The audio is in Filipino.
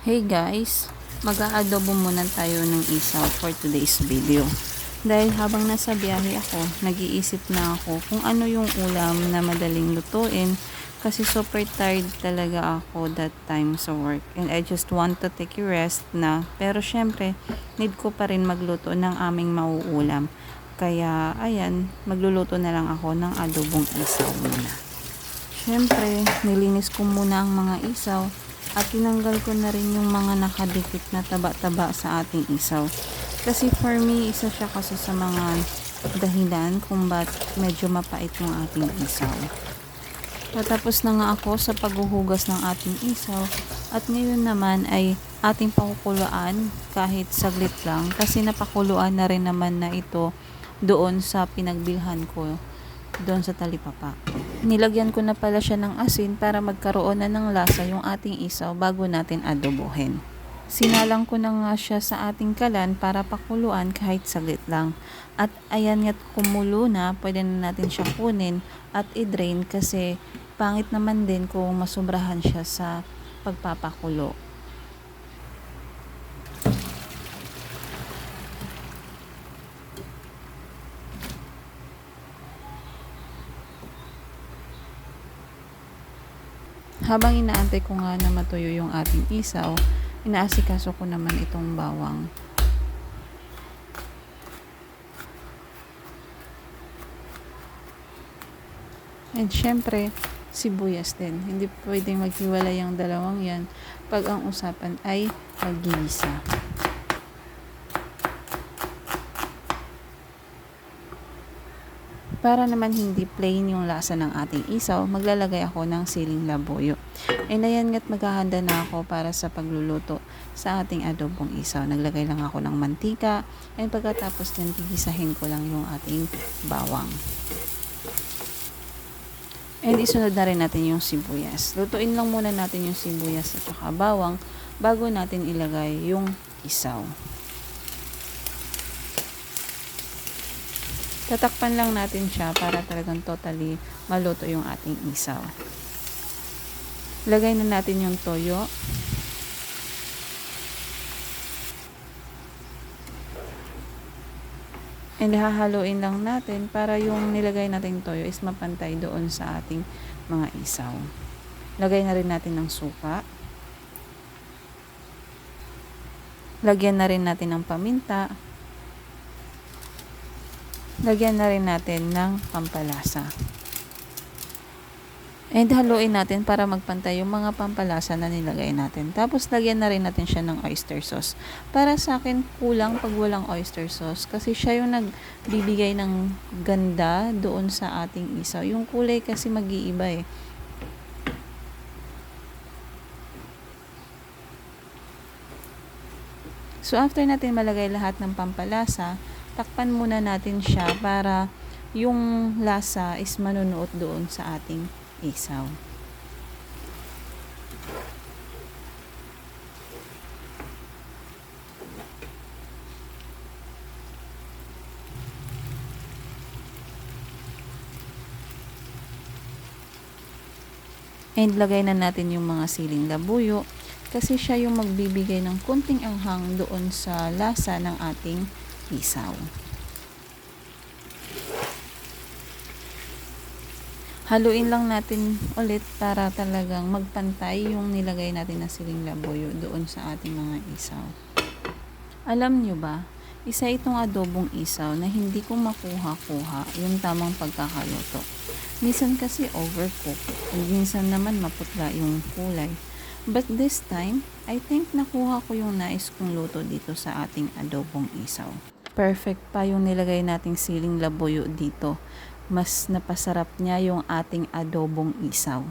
Hey guys, mag-aadobo muna tayo ng isaw for today's video. Dahil habang nasa biyahe ako, nag-iisip na ako kung ano yung ulam na madaling lutuin kasi super tired talaga ako that time sa work and I just want to take a rest na, pero syempre need ko pa rin magluto ng aming mauulam. Kaya ayan, magluluto na lang ako ng adobong isaw muna. Syempre, nilinis ko muna ang mga isaw at tinanggal ko na rin yung mga nakadikit na taba-taba sa ating isaw. Kasi for me, isa siya kasi sa mga dahilan kung ba't medyo mapait yung ating isaw. Tatapos na nga ako sa paghuhugas ng ating isaw at ngayon naman ay ating pakukuluan kahit saglit lang kasi napakuluan na rin naman na ito doon sa pinagbilhan ko doon sa talipapa. Nilagyan ko na pala siya ng asin para magkaroon na ng lasa yung ating isaw bago natin adobohin. Sinalang ko na nga siya sa ating kalan para pakuluan kahit saglit lang. At ayan nga't kumulo na, pwede na natin siya kunin at i-drain kasi pangit naman din kung masobrahan siya sa pagpapakulo. Habang inaantay ko nga na matuyo yung ating isaw, inaasikaso ko naman itong bawang. And syempre, sibuyas din. Hindi pwedeng maghiwalay ang dalawang yan pag ang usapan ay maggigisa. Para naman hindi plain yung lasa ng ating isaw, maglalagay ako ng siling labuyo. And ayan nga't maghahanda na ako para sa pagluluto sa ating adobong isaw. Naglagay lang ako ng mantika and pagkatapos din gigisahin ko lang yung ating bawang. And isunod na rin natin yung sibuyas. Lutuin lang muna natin yung sibuyas at saka bawang bago natin ilagay yung isaw. Tatakpan lang natin siya para talagang totally maluto yung ating isaw. Lagay na natin yung toyo. And hahaluin lang natin para yung nilagay nating toyo is mapantay doon sa ating mga isaw. Lagay na rin natin ng suka. Lagyan na rin natin ng paminta. Lagyan na rin natin ng pampalasa. And haluin natin para magpantay yung mga pampalasa na nilagay natin. Tapos lagyan na rin natin siya ng oyster sauce. Para sa akin, kulang pag walang oyster sauce. Kasi siya yung nagbibigay ng ganda doon sa ating isaw. Yung kulay kasi mag-iiba eh. So after natin malagay lahat ng pampalasa, takpan muna natin siya para yung lasa is manunuot doon sa ating isaw. And lagay na natin yung mga siling labuyo kasi siya yung magbibigay ng kunting anghang doon sa lasa ng ating isaw. Haluin lang natin ulit para talagang magpantay yung nilagay natin na siling labuyo doon sa ating mga isaw. Alam nyo ba, isa itong adobong isaw na hindi ko makuha-kuha yung tamang pagkakaluto. Minsan kasi overcooked, at minsan naman maputla yung kulay. But this time, I think nakuha ko yung nais kong luto dito sa ating adobong isaw. Perfect pa yung nilagay nating siling labuyo dito. Mas napasarap niya yung ating adobong isaw.